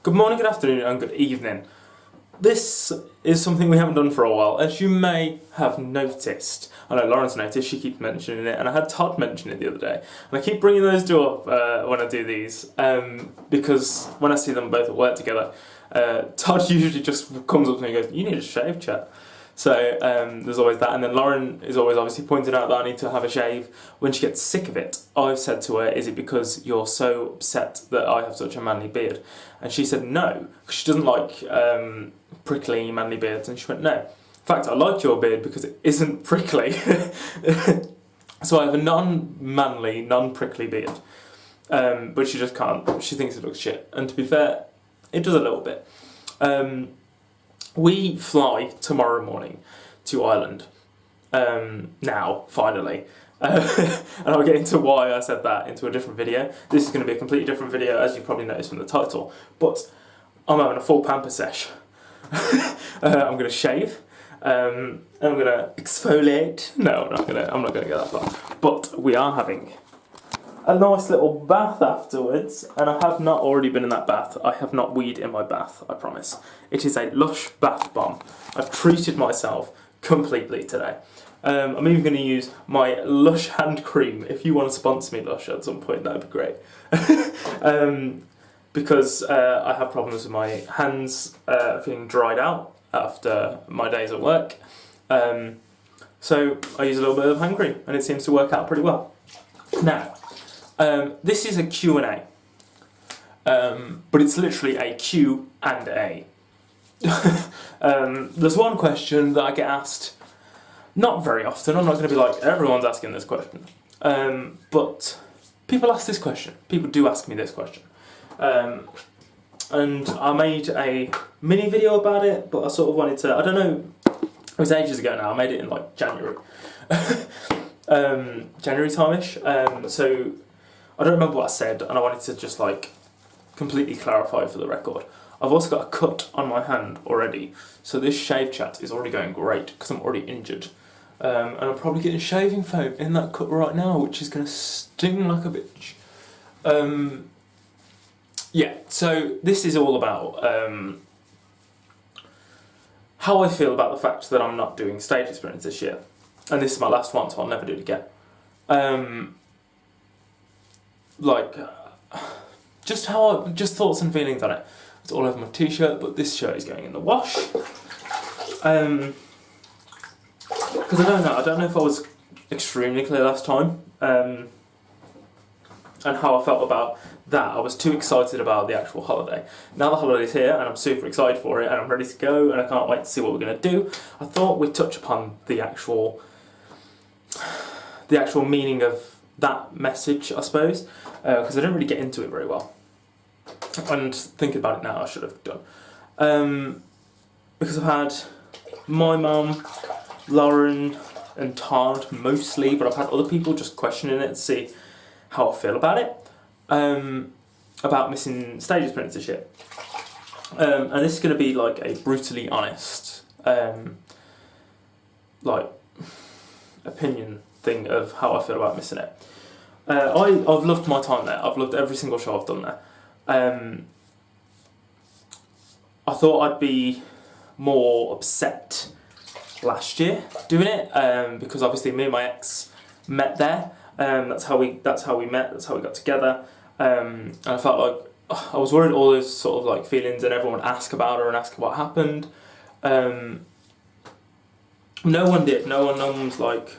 Good morning, good afternoon and good evening. This is something we haven't done for a while, as you may have noticed. I know Lauren's noticed, she keeps mentioning it, and I had Todd mention it the other day. And I keep bringing those two up when I do these, because when I see them both at work together, Todd usually just comes up to me and goes, "You need a shave, chat." So there's always that, and then Lauren is always obviously pointing out that I need to have a shave when she gets sick of it. I've said to her, "Is it because you're so upset that I have such a manly beard?" And she said no, because she doesn't like prickly manly beards, and she went, "No. In fact, I like your beard because it isn't prickly." So I have a non-manly, non-prickly beard, but she just can't. She thinks it looks shit, and to be fair, it does a little bit. We fly tomorrow morning to Ireland. Now, finally. And I'll get into why I said that into a different video. This is going to be a completely different video, as you probably noticed from the title. But I'm having a full pamper sesh. I'm going to shave. I'm going to exfoliate. No, I'm not going to go that far. But we are having a nice little bath afterwards, and I have not already been in that bath. I have not weed in my bath, I promise. It is a Lush bath bomb. I've treated myself completely today. I'm even going to use my Lush hand cream. If you want to sponsor me, Lush, at some point, that would be great. Because I have problems with my hands feeling dried out after my days at work. So I use a little bit of hand cream, and it seems to work out pretty well. Now, this is a Q&A, but it's literally a Q and A. There's one question that I get asked, not very often. I'm not going to be like, everyone's asking this question, but people ask this question. People do ask me this question, and I made a mini video about it, but I sort of wanted to, I don't know, it was ages ago now. I made it in like January, January time-ish, so I don't remember what I said, and I wanted to just like completely clarify for the record. I've also got a cut on my hand already, so this shave chat is already going great because I'm already injured. And I'm probably getting shaving foam in that cut right now, which is going to sting like a bitch. Yeah, so this is all about how I feel about the fact that I'm not doing stage experience this year. And this is my last one, so I'll never do it again. Just thoughts and feelings on it. It's all over my t-shirt, but this shirt is going in the wash. Because I don't know if I was extremely clear last time, and how I felt about that. I was too excited about the actual holiday. Now the holiday's here, and I'm super excited for it, and I'm ready to go, and I can't wait to see what we're going to do. I thought we'd touch upon the actual meaning of that message, I suppose, because I didn't really get into it very well. And thinking about it now, I should have done. Because I've had my mum, Lauren and Todd mostly, but I've had other people just questioning it to see how I feel about it, about missing stage experience this year. And this is going to be like a brutally honest like opinion thing of how I feel about missing it. I've loved my time there. I've loved every single show I've done there. I thought I'd be more upset last year doing it, because obviously me and my ex met there. That's how we met. That's how we got together. And I felt like I was worried all those sort of like feelings, and everyone would ask about her and ask what happened. No one did. No one was like,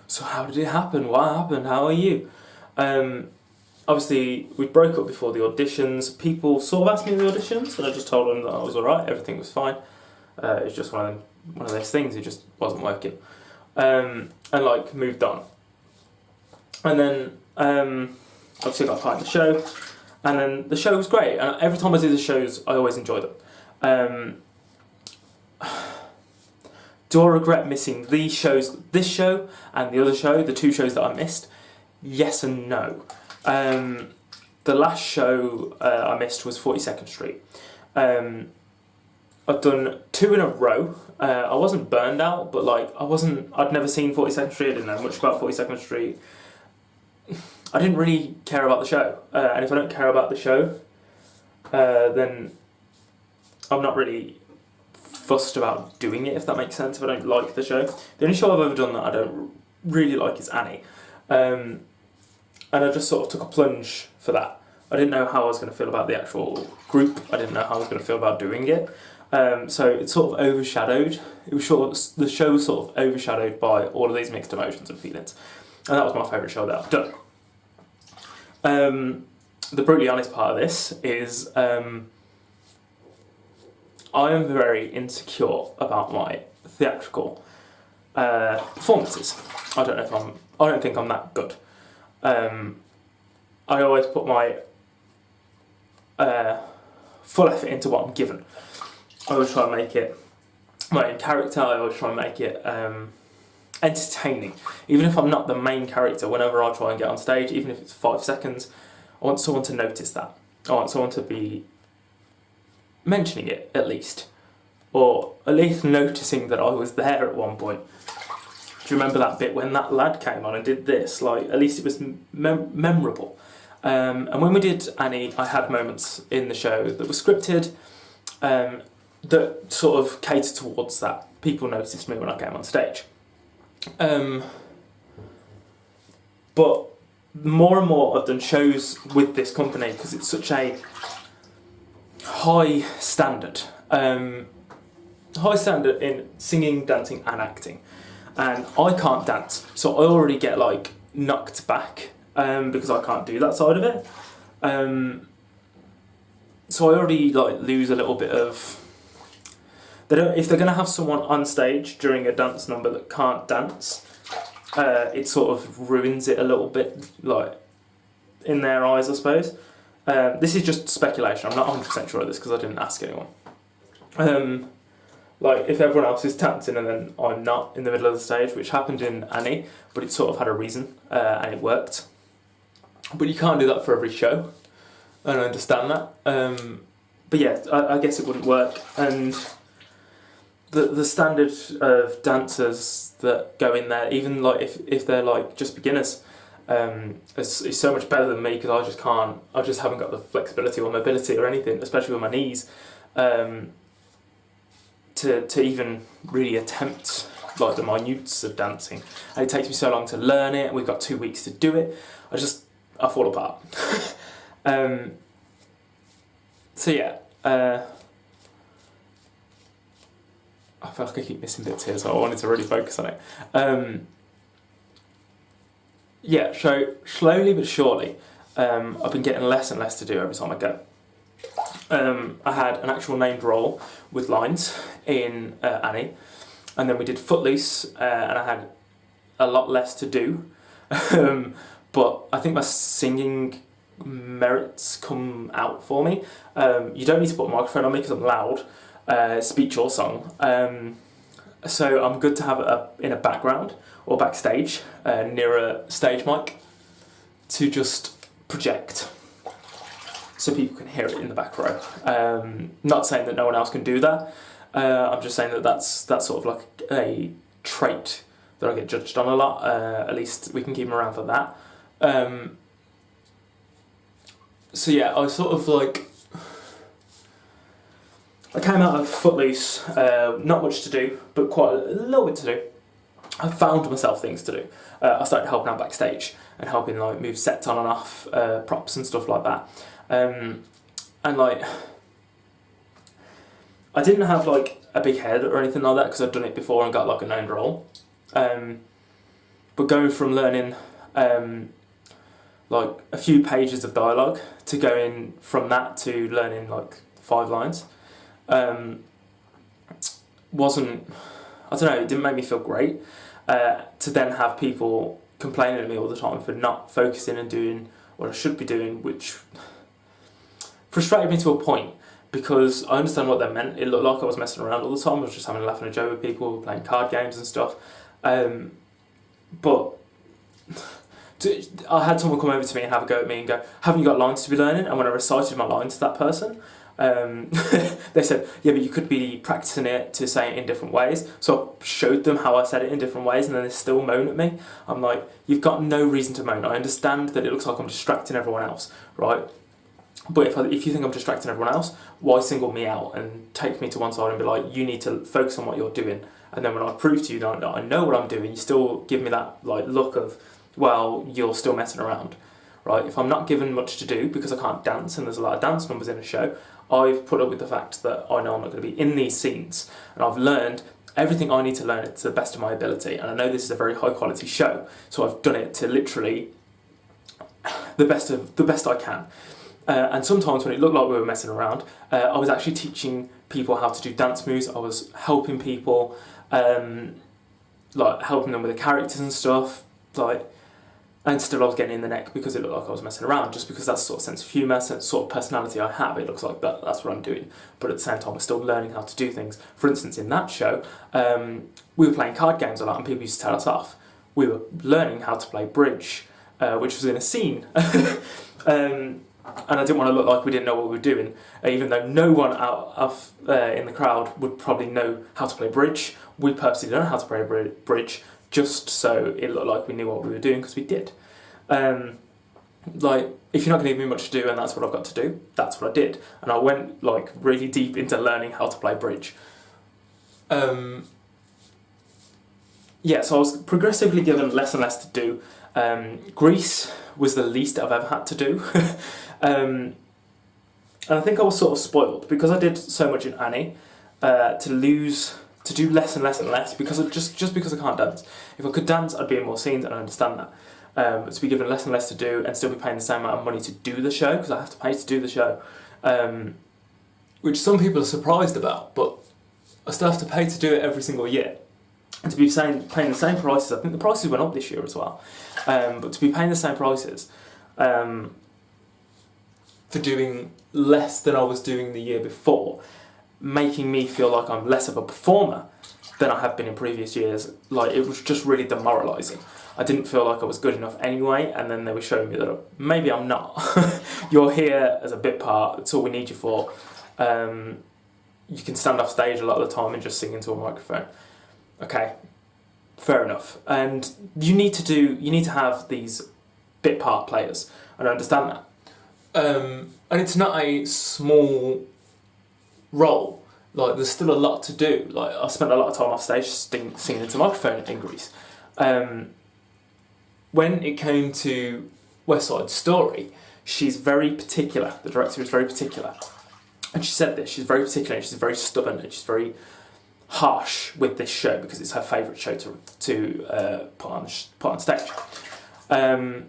"So how did it happen? What happened? How are you?" Obviously, we broke up before the auditions. People sort of asked me in the auditions, and I just told them that I was alright, everything was fine. It was just one of those things, it just wasn't working. And like, moved on. And then, obviously I got part of the show, and then the show was great, and every time I do the shows, I always enjoy them. Do I regret missing these shows, this show, and the other show, the two shows that I missed? Yes and no. The last show I missed was 42nd Street. I've done 2 in a row. I wasn't burned out, but like I'd never seen 42nd Street, I didn't know much about 42nd Street. I didn't really care about the show, and if I don't care about the show, then I'm not really fussed about doing it, if that makes sense, if I don't like the show. The only show I've ever done that I don't really like is Annie. And I just sort of took a plunge for that. I didn't know how I was going to feel about the actual group. I didn't know how I was going to feel about doing it. So it sort of overshadowed. The show was sort of overshadowed by all of these mixed emotions and feelings. And that was my favourite show that I've done. The brutally honest part of this is I am very insecure about my theatrical performances. I don't think I'm that good. I always put my full effort into what I'm given. I always try and make it my own character. I always try and make it entertaining. Even if I'm not the main character, whenever I try and get on stage, even if it's 5 seconds, I want someone to notice that. I want someone to be mentioning it, at least. Or at least noticing that I was there at one point. Do you remember that bit when that lad came on and did this? Like, at least it was memorable. And when we did Annie, I had moments in the show that were scripted, that sort of catered towards that. People noticed me when I came on stage. But more and more I've done shows with this company because it's such a high standard. High standard in singing, dancing and acting. And I can't dance, so I already get like knocked back because I can't do that side of it. So I already like lose a little bit of. If they're going to have someone on stage during a dance number that can't dance, it sort of ruins it a little bit, like in their eyes, I suppose. This is just speculation. I'm not 100% sure of this because I didn't ask anyone. Like if everyone else is dancing and then I'm not in the middle of the stage, which happened in Annie, but it sort of had a reason and it worked. But you can't do that for every show, and I understand that. But yeah, I guess it wouldn't work. And the standard of dancers that go in there, even like if they're like just beginners, is so much better than me because I just haven't got the flexibility or mobility or anything, especially with my knees. To even really attempt like the minutes of dancing, and it takes me so long to learn it. We've got 2 weeks to do it. I fall apart. So yeah, I feel like I keep missing bits here, so I wanted to really focus on it. Yeah, so slowly but surely, I've been getting less and less to do every time I go. I had an actual named role with lines in Annie, and then we did Footloose, and I had a lot less to do. But I think my singing merits come out for me. You don't need to put a microphone on me because I'm loud, speech or song. So I'm good to have it up in a background or backstage near a stage mic to just project, so people can hear it in the back row. Not saying that no one else can do that. I'm just saying that that's sort of like a trait that I get judged on a lot. At least we can keep them around for that. So yeah, I sort of like. I came out of Footloose, not much to do, but quite a little bit to do. I found myself things to do. I started helping out backstage and helping like move sets on and off, props and stuff like that. And like, I didn't have like a big head or anything like that because I'd done it before and got like a known role. But going from learning like a few pages of dialogue to going from that to learning like 5 lines wasn't, I don't know, it didn't make me feel great. To then have people complaining at me all the time for not focusing and doing what I should be doing, which frustrated me to a point because I understand what they meant. It looked like I was messing around all the time. I was just having a laugh and a joke with people, playing card games and stuff. But I had someone come over to me and have a go at me and go, "Haven't you got lines to be learning?" And when I recited my lines to that person, they said, "Yeah, but you could be practicing it to say it in different ways." So I showed them how I said it in different ways, and then they still moan at me. I'm like, you've got no reason to moan. I understand that it looks like I'm distracting everyone else, right? But if you think I'm distracting everyone else, why single me out and take me to one side and be like, you need to focus on what you're doing? And then when I prove to you that I know what I'm doing, you still give me that like look of, well, you're still messing around, right? If I'm not given much to do because I can't dance and there's a lot of dance numbers in a show, I've put up with the fact that I know I'm not going to be in these scenes, and I've learned everything I need to learn it to the best of my ability. And I know this is a very high quality show, so I've done it to literally the best I can. And sometimes when it looked like we were messing around, I was actually teaching people how to do dance moves. I was helping people, like helping them with the characters and stuff, like. And still I was getting in the neck because it looked like I was messing around, just because that's the sort of sense of humour, sort of personality I have. It looks like that's what I'm doing. But at the same time, we're still learning how to do things. For instance, in that show, we were playing card games a lot and people used to tell us off. We were learning how to play bridge, which was in a scene. And I didn't want to look like we didn't know what we were doing, even though no one in the crowd would probably know how to play bridge. We purposely don't know how to play bridge, just so it looked like we knew what we were doing, because we did. Like, if you're not going to give me much to do and that's what I've got to do, that's what I did. And I went like really deep into learning how to play bridge. Yeah, so I was progressively given less and less to do. Grease was the least I've ever had to do. And I think I was sort of spoiled because I did so much in Annie, to do less and less and less because of just because I can't dance. If I could dance, I'd be in more scenes, and I understand that. But to be given less and less to do and still be paying the same amount of money to do the show, because I have to pay to do the show, which some people are surprised about, but I still have to pay to do it every single year. And to be paying the same prices, I think the prices went up this year as well, but to be paying the same prices for doing less than I was doing the year before, making me feel like I'm less of a performer than I have been in previous years. Like, it was just really demoralising. I didn't feel like I was good enough anyway, and then they were showing me that maybe I'm not. You're here as a bit part, that's all we need you for. You can stand off stage a lot of the time and just sing into a microphone. Okay, fair enough. And you need to have these bit part players, and I understand that. And it's not a small role. Like, there's still a lot to do. Like, I spent a lot of time off stage singing into a microphone in Grease. When it came to West Side Story, she's very particular. The director is very particular. And she said this, she's very particular, and she's very stubborn, and she's very harsh with this show because it's her favourite show to put on stage. And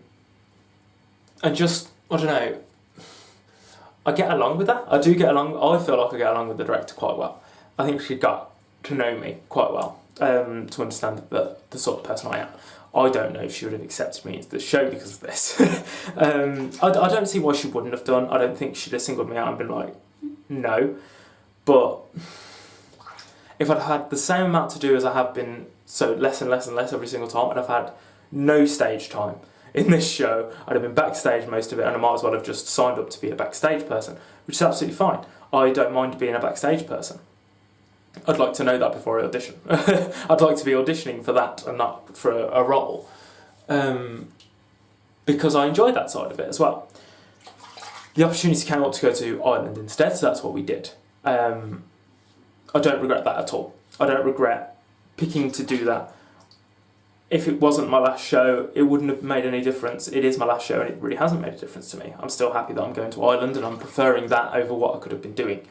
just, I don't know, I get along with that. I do get along. I feel like I get along with the director quite well. I think she got to know me quite well, to understand the sort of person I am. I don't know if she would have accepted me into the show because of this. I don't see why she wouldn't have done. I don't think she'd have singled me out and been like, no. But if I'd had the same amount to do as I have been, so less and less and less every single time, and I've had no stage time in this show, I'd have been backstage most of it, and I might as well have just signed up to be a backstage person, which is absolutely fine. I don't mind being a backstage person. I'd like to know that before I audition. I'd like to be auditioning for that and not for a role, because I enjoy that side of it as well. The opportunity came up to go to Ireland instead, so that's what we did. I don't regret that at all. I don't regret picking to do that. If it wasn't my last show, it wouldn't have made any difference. It is my last show and it really hasn't made a difference to me. I'm still happy that I'm going to Ireland and I'm preferring that over what I could have been doing.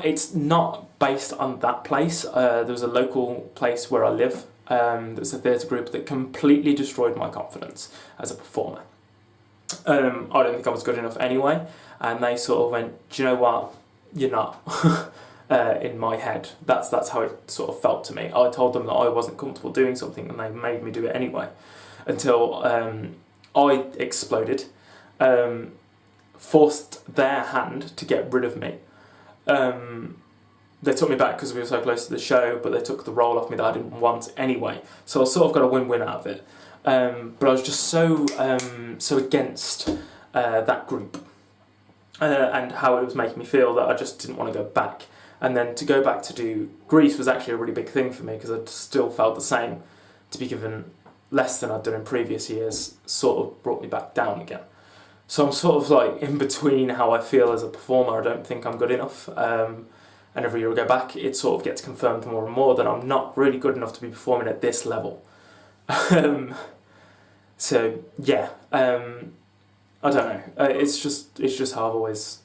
It's not based on that place. There was a local place where I live, there's a theatre group that completely destroyed my confidence as a performer. I don't think I was good enough anyway, and they sort of went, do you know what, you're not. In my head, that's how it sort of felt to me. I told them that I wasn't comfortable doing something and they made me do it anyway, until I exploded, forced their hand to get rid of me. They took me back because we were so close to the show, but they took the role off me that I didn't want anyway, so I sort of got a win-win out of it. But I was just so against that group and how it was making me feel that I just didn't want to go back. And then to go back to do Grease was actually a really big thing for me, because I still felt the same. To be given less than I'd done in previous years sort of brought me back down again. So I'm sort of like in between how I feel as a performer. I don't think I'm good enough. And every year I go back, it sort of gets confirmed more and more that I'm not really good enough to be performing at this level. So yeah, I don't know. It's just how I've always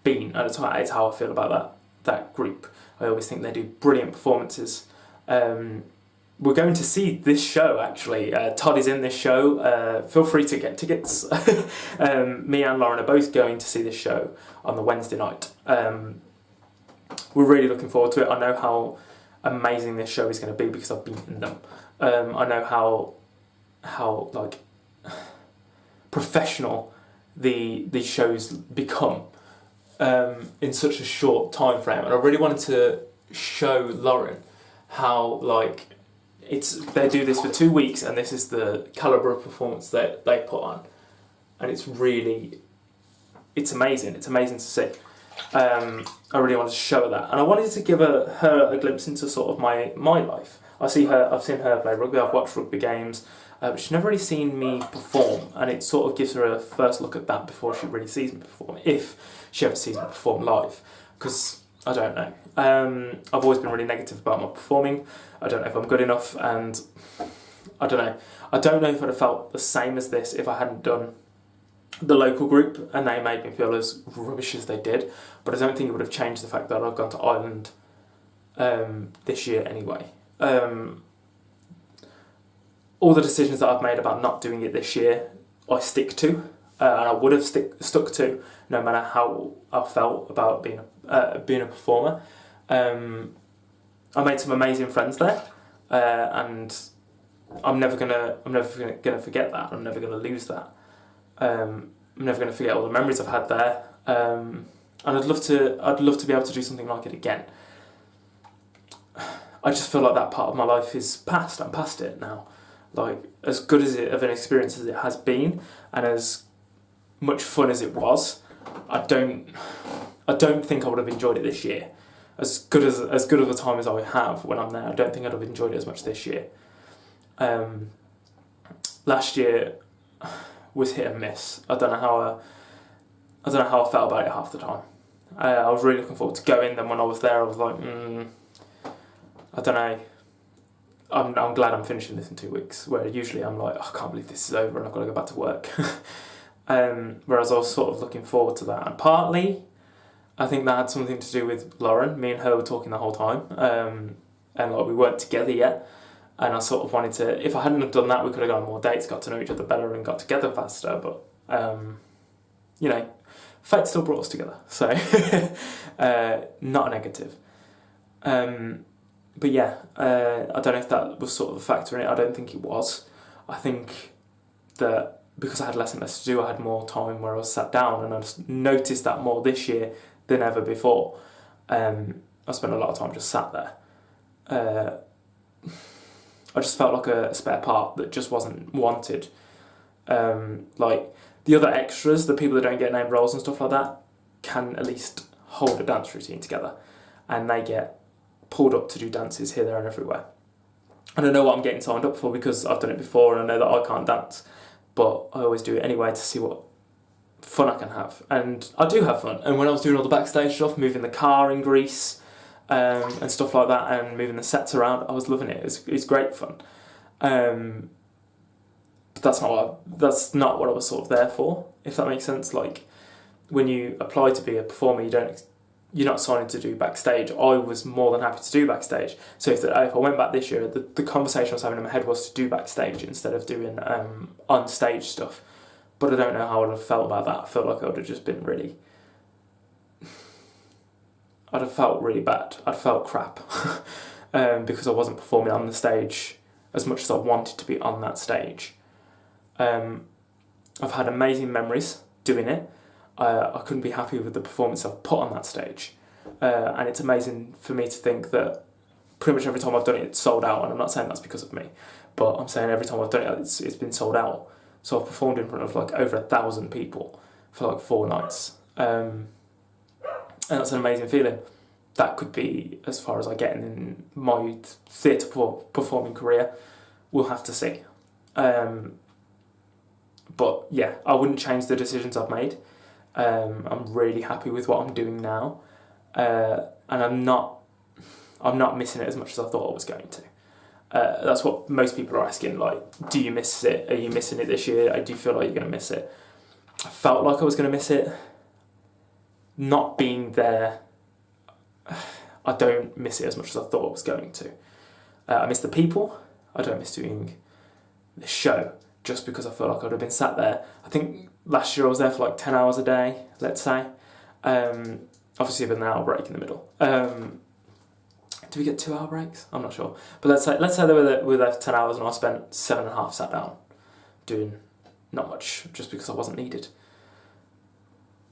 been, and it's how I feel about that group. I always think they do brilliant performances. We're going to see this show actually. Todd is in this show. Feel free to get tickets. Me and Lauren are both going to see this show on the Wednesday night. We're really looking forward to it. I know how amazing this show is going to be because I've beaten them. I know how like professional these shows become in such a short time frame, and I really wanted to show Lauren how like they do this for 2 weeks, and this is the calibre of performance that they put on, and it's amazing. It's amazing to see. I really wanted to show her that, and I wanted to give her a glimpse into sort of my life. I've seen her play rugby. I've watched rugby games, but she's never really seen me perform, and it sort of gives her a first look at that before she really sees me perform, if she ever sees me perform live. Because I don't know. I've always been really negative about my performing. I don't know if I'm good enough, and I don't know. I don't know if I'd have felt the same as this if I hadn't done the local group and they made me feel as rubbish as they did, but I don't think it would have changed the fact that I've gone to Ireland this year anyway. All the decisions that I've made about not doing it this year, I stick to, and I would have stuck to no matter how I felt about being a performer. I made some amazing friends there, and I'm never gonna forget that. I'm never gonna lose that. I'm never going to forget all the memories I've had there, and I'd love to be able to do something like it again. I just feel like that part of my life is past. I'm past it now. Like, as good of an experience as it has been, and as much fun as it was, I don't think I would have enjoyed it this year. As good of a time as I have when I'm there, I don't think I'd have enjoyed it as much this year. Last year was hit and miss. I don't know how I felt about it half the time. I was really looking forward to going. Then when I was there, I was like, I don't know. I'm glad I'm finishing this in 2 weeks. Where usually I'm like, I can't believe this is over and I've got to go back to work. Whereas I was sort of looking forward to that, and partly, I think that had something to do with Lauren. Me and her were talking the whole time, and like we weren't together yet. And I sort of wanted to, if I hadn't have done that, we could have gone on more dates, got to know each other better and got together faster, but, you know, fate still brought us together, so not a negative. But yeah, I don't know if that was sort of a factor in it. I don't think it was. I think that because I had less and less to do, I had more time where I was sat down, and I just noticed that more this year than ever before. I spent a lot of time just sat there. I just felt like a spare part that just wasn't wanted. Like, the other extras, the people that don't get named roles and stuff like that, can at least hold a dance routine together. And they get pulled up to do dances here, there and everywhere. And I know what I'm getting signed up for because I've done it before, and I know that I can't dance. But I always do it anyway to see what fun I can have. And I do have fun. And when I was doing all the backstage stuff, moving the car in Greece, and stuff like that, and moving the sets around, I was loving it. It was great fun. But that's not what I was sort of there for, if that makes sense. Like, when you apply to be a performer, you're not signed to do backstage. I was more than happy to do backstage. So if I went back this year, the conversation I was having in my head was to do backstage instead of doing on stage stuff. But I don't know how I would have felt about that. I felt like I would have just been really... I'd have felt really bad. I'd felt crap because I wasn't performing on the stage as much as I wanted to be on that stage. I've had amazing memories doing it. I couldn't be happy with the performance I've put on that stage. And it's amazing for me to think that pretty much every time I've done it, it's sold out. And I'm not saying that's because of me, but I'm saying every time I've done it, it's been sold out. So I've performed in front of like over 1,000 people for like 4 nights. And that's an amazing feeling. That could be as far as I get in my theatre performing career. We'll have to see. But yeah, I wouldn't change the decisions I've made. I'm really happy with what I'm doing now, and I'm not missing it as much as I thought I was going to. That's what most people are asking, like, do you miss it? Are you missing it this year? Do you feel like you're going to miss it? I felt like I was going to miss it. Not being there, I don't miss it as much as I thought I was going to. I miss the people. I don't miss doing the show, just because I feel like I would have been sat there. I think last year I was there for like 10 hours a day, let's say. Obviously with an hour break in the middle. Do we get 2 hour breaks? I'm not sure. But let's say they were there for 10 hours and I spent 7.5 sat down doing not much, just because I wasn't needed.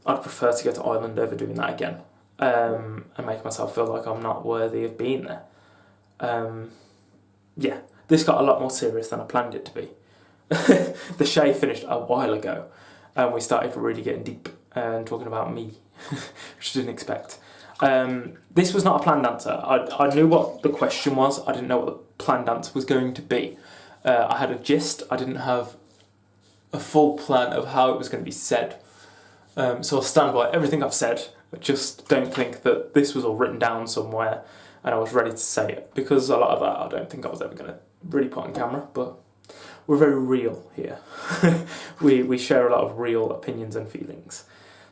I'd prefer to go to Ireland over doing that again, and make myself feel like I'm not worthy of being there. Yeah, this got a lot more serious than I planned it to be. The Shay finished a while ago, and we started really getting deep and talking about me, which I didn't expect. This was not a planned answer. I knew what the question was. I didn't know what the planned answer was going to be. I had a gist. I didn't have a full plan of how it was going to be said. So I'll stand by everything I've said. I just don't think that this was all written down somewhere and I was ready to say it, because a lot of that I don't think I was ever going to really put on camera, but we're very real here. we share a lot of real opinions and feelings.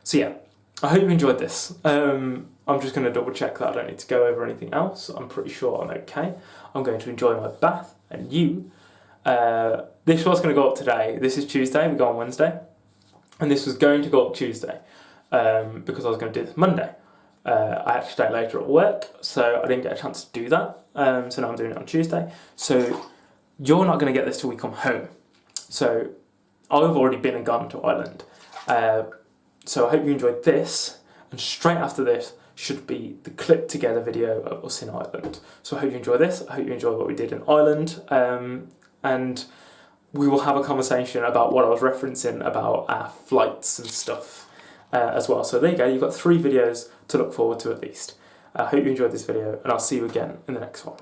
So yeah, I hope you enjoyed this. I'm just going to double check that I don't need to go over anything else. I'm pretty sure I'm okay. I'm going to enjoy my bath, and you. This was going to go up today. This is Tuesday, we go on Wednesday. And this was going to go up Tuesday, because I was going to do this Monday. I had to stay later at work, so I didn't get a chance to do that. So now I'm doing it on Tuesday. So you're not going to get this till we come home. So I've already been and gone to Ireland. So I hope you enjoyed this. And straight after this should be the clipped together video of us in Ireland. So I hope you enjoy this. I hope you enjoy what we did in Ireland. And we will have a conversation about what I was referencing about our flights and stuff as well. So there you go, you've got 3 videos to look forward to at least. I hope you enjoyed this video, and I'll see you again in the next one.